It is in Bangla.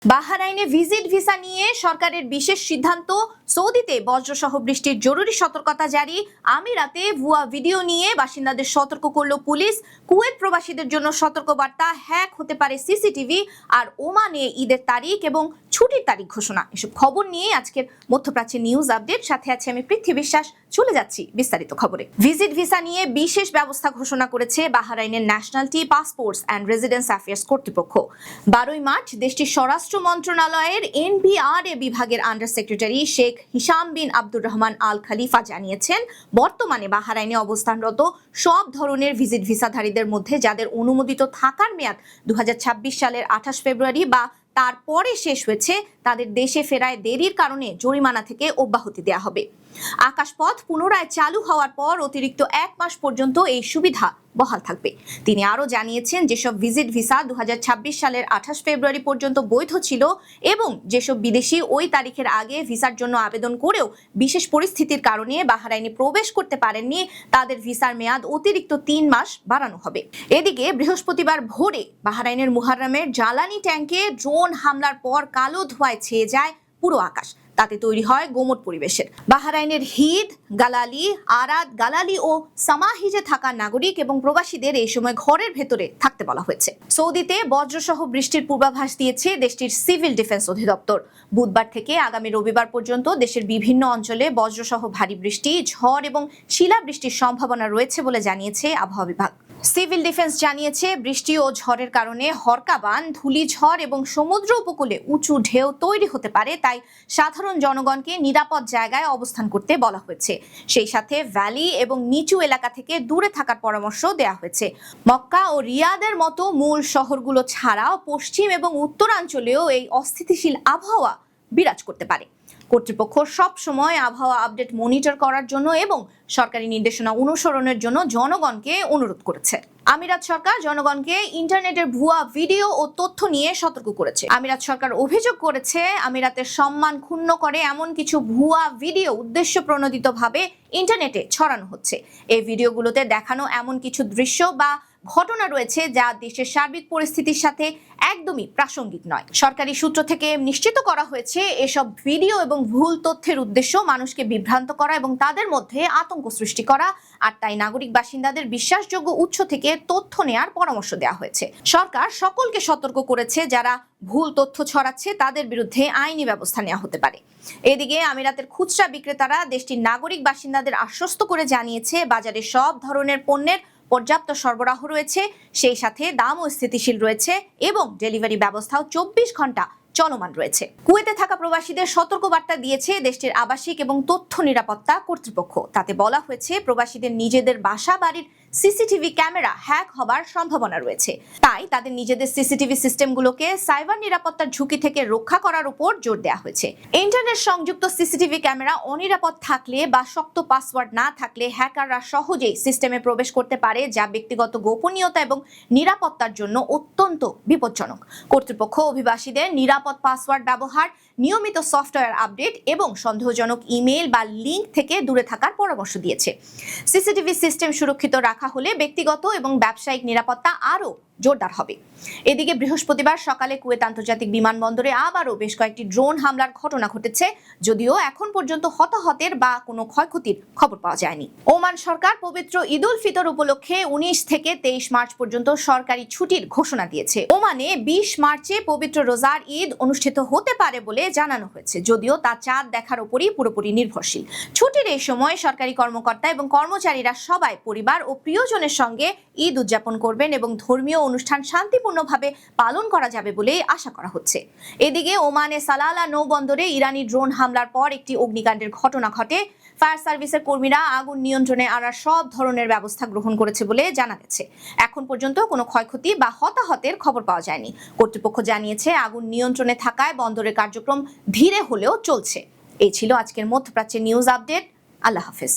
বাহরাইনে ভিজিট ভিসা নিয়ে সরকারের বিশেষ সিদ্ধান্ত, সৌদিতে বজ্রসহ বৃষ্টির জরুরি সতর্কতা জারি, আমিরাতে ভুয়া ভিডিও নিয়ে বাসিন্দাদের সতর্ক করল পুলিশ, কুয়েত প্রবাসীদের জন্য সতর্কবার্তা, হ্যাক হতে পারে সিসিটিভি, আর ওমানে ঈদের তারিখ এবং ছুটির তারিখ ঘোষণা। এসব খবর নিয়ে আজকের মধ্যপ্রাচ্যের নিউজ আপডেট। সাথে আছে আমি পৃথ্বী বিশ্বাস। চলে যাচ্ছি বিস্তারিত খবরে। ভিজিট ভিসা নিয়ে বিশেষ ব্যবস্থা ঘোষণা করেছে বাহরাইনের nationality, passports and residence affairs কর্তৃপক্ষ। 12 মার্চ দেশটির স্বরাষ্ট্র মন্ত্রণালয়ের এনবিআরএ বিভাগের under secretary Sheikh Hisham bin Abdur Rahman Al Khalifa জানিয়েছেন, বর্তমানে বাহরাইনে অবস্থানরত সব ধরনের ভিজিট ভিসাধারীদের মধ্যে যাদের অনুমোদিত থাকার মেয়াদ 2026 সালের 28 ফেব্রুয়ারি বা তারপরে শেষ হয়েছে, তাদের দেশে ফেরায় দেরির কারণে জরিমানা থেকে অব্যাহতি দেওয়া হবে। আকাশপথ পুনরায় চালু হওয়ার পর অতিরিক্ত 1 মাস পর্যন্ত এই সুবিধা বহাল থাকবে। তিনি আরও জানিয়েছেন, যেসব ভিজিট ভিসা 2026 সালের 28 ফেব্রুয়ারি পর্যন্ত বৈধ ছিল এবং যেসব বিদেশি ওই তারিখের আগে ভিসার জন্য আবেদন করেও বিশেষ পরিস্থিতির কারণে বাহরাইনে প্রবেশ করতে পারেননি, তাদের ভিসার মেয়াদ অতিরিক্ত 3 মাস বাড়ানো হবে। এদিকে বৃহস্পতিবার ভোরে বাহরাইনের মুহাররমের জ্বালানি ট্যাঙ্কে ড্রোন হামলার পর কালো ধোঁয়ায় ছেয়ে যায় পুরো আকাশ। তাতে তৈরি হয় গোমট পরিবেশের। বাহরাইনের হিদ, গালালি, আরাদ, গালালি ও সামাহিজে থাকা নাগরিক এবং প্রবাসীদের এই সময় ঘরের ভেতরে থাকতে বলা হয়েছে। সৌদিতে বজ্রসহ বৃষ্টির পূর্বাভাস দিয়েছে দেশটির সিভিল ডিফেন্স অধিদপ্তর। বুধবার থেকে আগামী রবিবার পর্যন্ত দেশের বিভিন্ন অঞ্চলে বজ্রসহ ভারী বৃষ্টি, ঝড় এবং শিলাবৃষ্টির সম্ভাবনা রয়েছে বলে জানিয়েছে আবহাওয়া বিভাগ। সিভিল ডিফেন্স জানিয়েছে, বৃষ্টি ও ঝড়ের কারণে হরকাবান, ধূলিঝড় এবং সমুদ্র উপকূলে উঁচু ঢেউ তৈরি হতে পারে, তাই সাধারণ জনগণকে নিরাপদ জায়গায় অবস্থান করতে বলা হয়েছে। সেই সাথে ভ্যালি এবং নিচু এলাকা থেকে দূরে থাকার পরামর্শ দেওয়া হয়েছে। মক্কা ও রিয়াদের মতো মূল শহরগুলো ছাড়াও পশ্চিম এবং উত্তরাঞ্চলেও এই অস্থিতিশীল আবহাওয়া বিরাজ করতে পারে। কর্তৃপক্ষ সব সময় আবহাওয়া আপডেট মনিটর করার জন্য এবং সরকারি নির্দেশনা অনুসরণের জন্য জনগণকে অনুরোধ করেছে। আমিরাত সরকার জনগণকে ইন্টারনেটের ভুয়া ভিডিও ও তথ্য নিয়ে সতর্ক করেছে। আমিরাত সরকার অভিযোগ করেছে, আমিরাতের সম্মান ক্ষুণ্ণ করে এমন কিছু ভুয়া ভিডিও উদ্দেশ্য প্রণোদিতভাবে ইন্টারনেটে ছড়ানো হচ্ছে। এই ভিডিওগুলোতে দেখানো এমন কিছু দৃশ্য বা ঘটনা রয়েছে যা দেশের সার্বিক পরিস্থিতির সাথে একদমই প্রাসঙ্গিক নয়। সরকারি সূত্র থেকে নিশ্চিত করা হয়েছে, এসব ভিডিও এবং ভুল তথ্যের উদ্দেশ্য মানুষকে বিভ্রান্ত করা এবং তাদের মধ্যে আতঙ্ক সৃষ্টি করা, আর তাই নাগরিক বাসিন্দাদের বিশ্বাসযোগ্য উৎস থেকে তথ্য নেয়ার পরামর্শ দেওয়া হয়েছে। সরকার সকলকে সতর্ক করেছে, যারা ভুল তথ্য ছড়াচ্ছে তাদের বিরুদ্ধে আইনি ব্যবস্থা নেওয়া হতে পারে। এদিকে আমিরাতের খুচরা বিক্রেতারা দেশটির নাগরিক বাসিন্দাদের আশ্বস্ত করে জানিয়েছে, বাজারে সব ধরনের পণ্যের পর্যাপ্ত সরবরাহ রয়েছে, সেই সাথে দামও স্থিতিশীল রয়েছে এবং ডেলিভারি ব্যবস্থাও 24 ঘন্টা চলমান রয়েছে। কুয়েতে থাকা প্রবাসীদের সতর্কবার্তা দিয়েছে দেশটির আবাসিক এবং তথ্য নিরাপত্তা কর্তৃপক্ষ। তাতে বলা হয়েছে, প্রবাসীদের নিজেদের বাসা বাড়ির সিসিটিভি ক্যামেরা হ্যাক হবার সম্ভাবনা রয়েছে, তাই তাদের নিজেদের সিসিটিভি সিস্টেমগুলোকে সাইবার নিরাপত্তার ঝুঁকি থেকে রক্ষা করার উপর জোর দেওয়া হয়েছে। ইন্টারনেট সংযুক্ত সিসিটিভি ক্যামেরা অনিরাপদ থাকলে বা শক্ত পাসওয়ার্ড না থাকলে হ্যাকাররা সহজেই সিস্টেমে প্রবেশ করতে পারে, যা ব্যক্তিগত গোপনীয়তা এবং নিরাপত্তার জন্য অত্যন্ত বিপজ্জনক। কর্তৃপক্ষ অভিবাসীদের নিরাপদ পাসওয়ার্ড ব্যবহার, নিয়মিত সফটওয়্যার আপডেট এবং সন্দেহজনক ইমেল বা লিঙ্ক থেকে দূরে থাকার পরামর্শ দিয়েছে। সিসিটিভি সিস্টেম সুরক্ষিত রাখা হলে ব্যক্তিগত এবং ব্যবসায়িক নিরাপত্তা আরও জোরদার হবে। এদিকে বৃহস্পতিবার সকালে কুয়েত আন্তর্জাতিক বিমানবন্দরে আবারও বেশ কয়েকটি ড্রোন হামলার ঘটনা ঘটেছে, যদিও এখন পর্যন্ত হতাহতের বা কোনো ক্ষয়ক্ষতির খবর পাওয়া যায়নি। ওমান সরকার পবিত্র ঈদ উল ফিতর উপলক্ষে 19 থেকে 23 মার্চ পর্যন্ত সরকারি ছুটির ঘোষণা দিয়েছে। ওমানে 20 মার্চে পবিত্র রোজার ঈদ অনুষ্ঠিত হতে পারে বলে জানানো হয়েছে, যদিও তা চাঁদ দেখার উপরই পুরোপুরি নির্ভরশীল। ছুটির এই সময় সরকারি কর্মকর্তা এবং কর্মচারীরা সবাই পরিবার ও প্রিয়জনের সঙ্গে ঈদ উদযাপন করবেন এবং ধর্মীয় অনুষ্ঠান শান্তিপূর্ণভাবে পালন করা যাবে বলে আশা করা হচ্ছে। এদিকে ওমানে সালালা নৌবন্দরে ইরানি ড্রোন হামলার পর একটি অগ্নিকাণ্ডের ঘটনা ঘটে। ফায়ার সার্ভিসের কর্মীরা আগুন নিয়ন্ত্রণে আনার সব ধরনের ব্যবস্থা গ্রহণ করেছে বলে জানা গেছে। এখন পর্যন্ত কোনো ক্ষয়ক্ষতি বা হতাহতের খবর পাওয়া যায়নি। কর্তৃপক্ষ জানিয়েছে, আগুন নিয়ন্ত্রণে থাকায় বন্দরের কার্যক্রম ধীরে হলেও চলছে। এই ছিল আজকের মধ্যপ্রাচ্যের নিউজ আপডেট। আল্লাহ হাফেজ।